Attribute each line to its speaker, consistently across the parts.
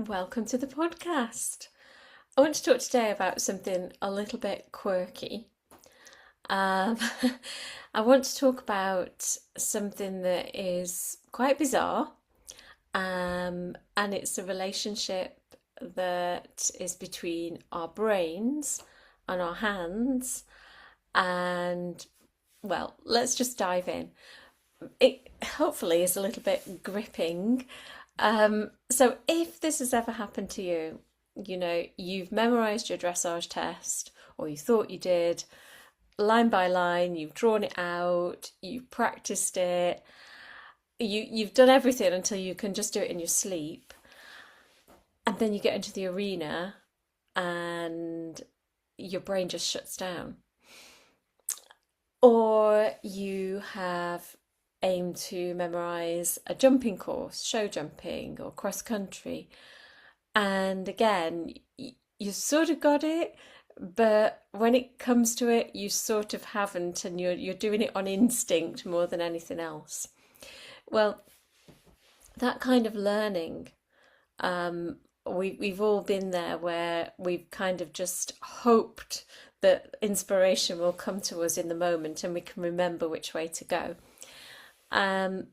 Speaker 1: Welcome to the podcast. I want to talk today about something a little bit quirky. Um, I want to talk about something that is quite bizarre, and it's the relationship that is between our brains and our hands. And well, let's just dive in. It hopefully is a little bit gripping. So if this has ever happened to you, you've memorized your dressage test, or you thought you did, line by line, you've drawn it out, you've practiced it, you've done everything until you can just do it in your sleep, and then you get into the arena and your brain just shuts down. Or you have aimed to memorize a jumping course, show jumping or cross country, and again, you sort of got it, but when it comes to it, you sort of haven't, and you're doing it on instinct more than anything else. Well, that kind of learning, we've all been there where we've kind of just hoped that inspiration will come to us in the moment and we can remember which way to go. Um,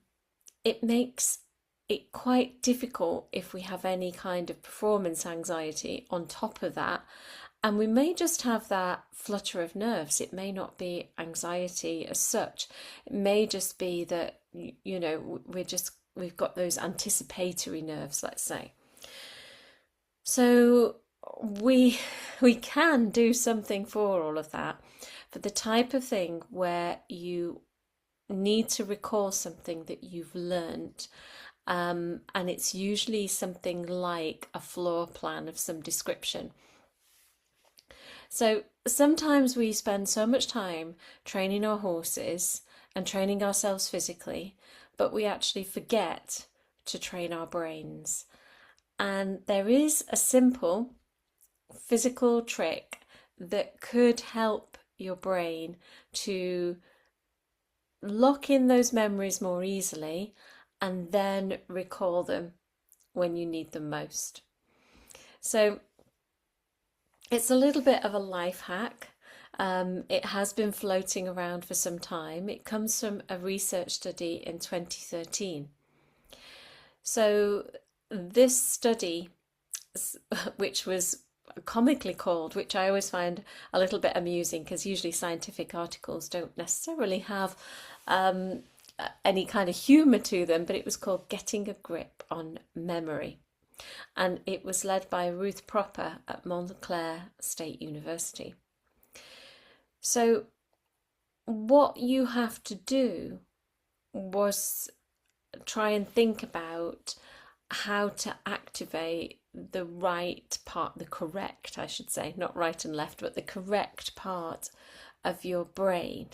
Speaker 1: it makes it quite difficult if we have any kind of performance anxiety on top of that. And we may just have that flutter of nerves. It may not be anxiety as such. It may just be that, we've got those anticipatory nerves, let's say. So we can do something for all of that, for the type of thing where you need to recall something that you've learnt. And it's usually something like a floor plan of some description. So sometimes we spend so much time training our horses and training ourselves physically, but we actually forget to train our brains. And there is a simple physical trick that could help your brain to lock in those memories more easily and then recall them when you need them most. So it's a little bit of a life hack. It has been floating around for some time. It comes from a research study in 2013. So this study, which was comically called, which I always find a little bit amusing because usually scientific articles don't necessarily have any kind of humour to them, but it was called Getting a Grip on Memory. And it was led by Ruth Propper at Montclair State University. So what you have to do was try and think about how to activate the right part, the correct, I should say, not right and left, but the correct part of your brain.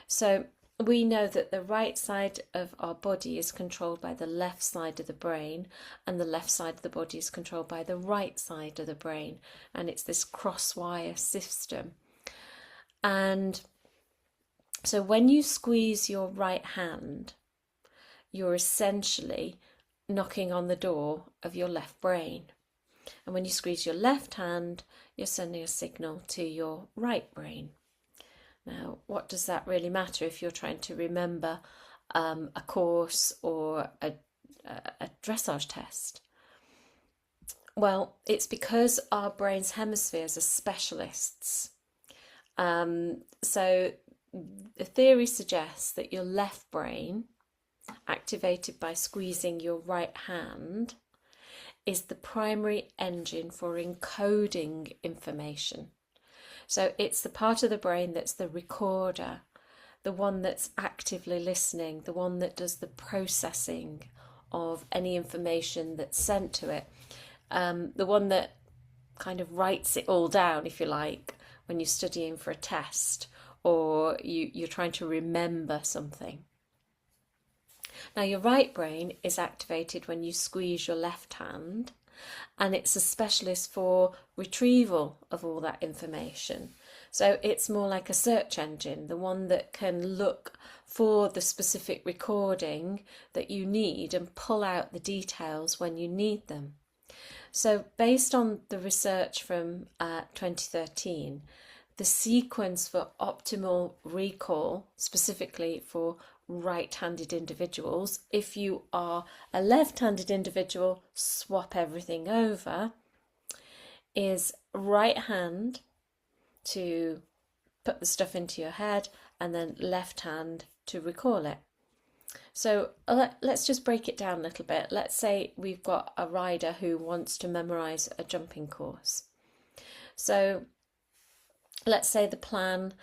Speaker 1: So we know that the right side of our body is controlled by the left side of the brain, and the left side of the body is controlled by the right side of the brain. And it's this cross-wire system. And so when you squeeze your right hand, you're essentially knocking on the door of your left brain. And when you squeeze your left hand, you're sending a signal to your right brain. Now, what does that really matter if you're trying to remember a course or a dressage test? Well, it's because our brain's hemispheres are specialists. So the theory suggests that your left brain, activated by squeezing your right hand, is the primary engine for encoding information. So it's the part of the brain that's the recorder, the one that's actively listening, the one that does the processing of any information that's sent to it, the one that kind of writes it all down, if you like, when you're studying for a test or you're trying to remember something. Now, your right brain is activated when you squeeze your left hand, and it's a specialist for retrieval of all that information. So it's more like a search engine, the one that can look for the specific recording that you need and pull out the details when you need them. So based on the research from 2013, the sequence for optimal recall, specifically for right-handed individuals, if you are a left-handed individual, swap everything over, is right hand to put the stuff into your head and then left hand to recall it. So let's just break it down a little bit. Let's say we've got a rider who wants to memorize a jumping course. So let's say the plan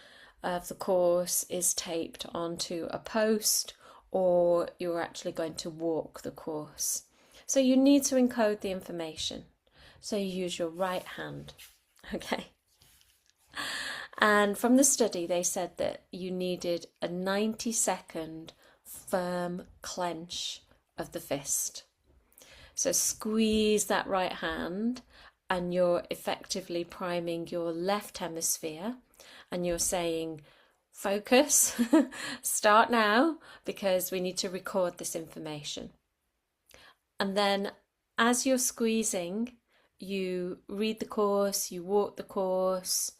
Speaker 1: of the course is taped onto a post, or you're actually going to walk the course. So you need to encode the information. So you use your right hand, okay? And from the study, they said that you needed a 90-second firm clench of the fist. So squeeze that right hand, and you're effectively priming your left hemisphere, and you're saying, focus, start now, because we need to record this information. And then as you're squeezing, you read the course, you walk the course,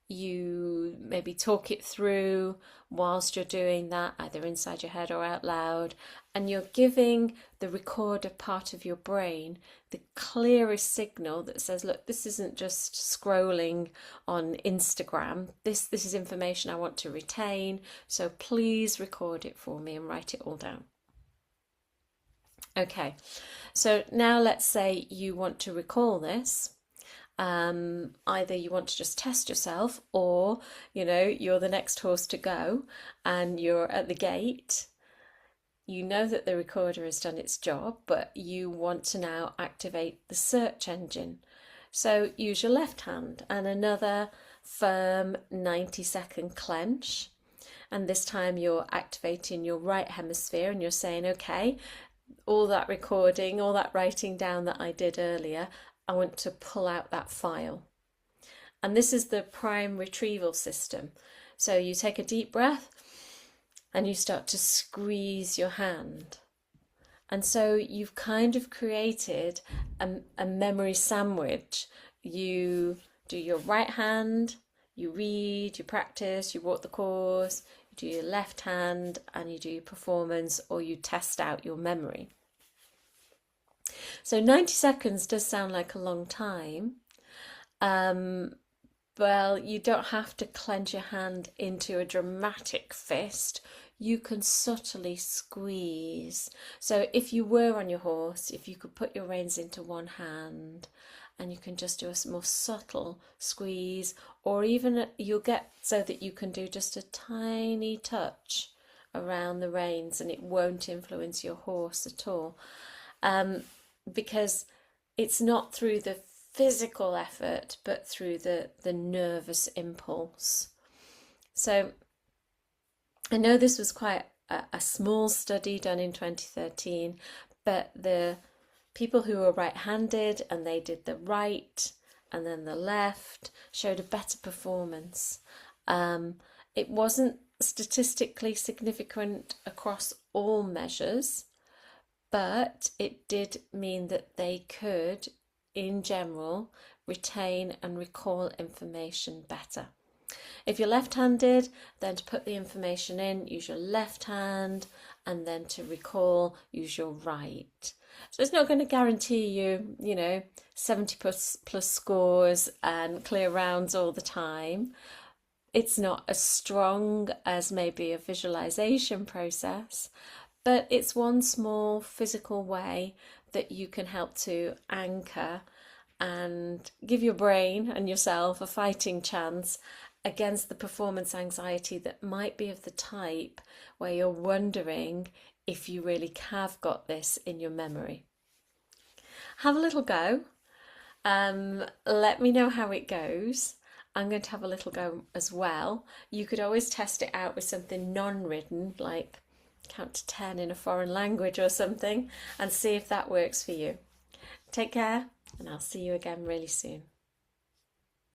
Speaker 1: you maybe talk it through whilst you're doing that, either inside your head or out loud, and you're giving the recorder part of your brain the clearest signal that says, look, this isn't just scrolling on Instagram, this is information I want to retain, so please record it for me and write it all down. Okay, so now let's say you want to recall this. Either you want to just test yourself, or you're the next horse to go and you're at the gate. You know that the recorder has done its job, but you want to now activate the search engine. So use your left hand and another firm 90-second clench, and this time you're activating your right hemisphere and you're saying, okay, all that recording, all that writing down that I did earlier, I want to pull out that file. And this is the prime retrieval system. So you take a deep breath and you start to squeeze your hand. And so you've kind of created a memory sandwich. You do your right hand, you read, you practice, you walk the course, you do your left hand, and you do your performance, or you test out your memory. So 90 seconds does sound like a long time. Well, you don't have to clench your hand into a dramatic fist. You can subtly squeeze. So if you were on your horse, if you could put your reins into one hand and you can just do a more subtle squeeze, or even you'll get so that you can do just a tiny touch around the reins and it won't influence your horse at all. Because it's not through the physical effort, but through the nervous impulse. So I know this was quite a small study done in 2013, but the people who were right-handed and they did the right and then the left showed a better performance. It wasn't statistically significant across all measures, but it did mean that they could, in general, retain and recall information better. If you're left-handed, then to put the information in, use your left hand, and then to recall, use your right. So it's not going to guarantee you, 70 plus scores and clear rounds all the time. It's not as strong as maybe a visualization process, but it's one small physical way that you can help to anchor and give your brain and yourself a fighting chance against the performance anxiety that might be of the type where you're wondering if you really have got this in your memory. Have a little go. Let me know how it goes. I'm going to have a little go as well. You could always test it out with something non-written, like count to 10 in a foreign language or something, and see if that works for you. Take care, and I'll see you again really soon.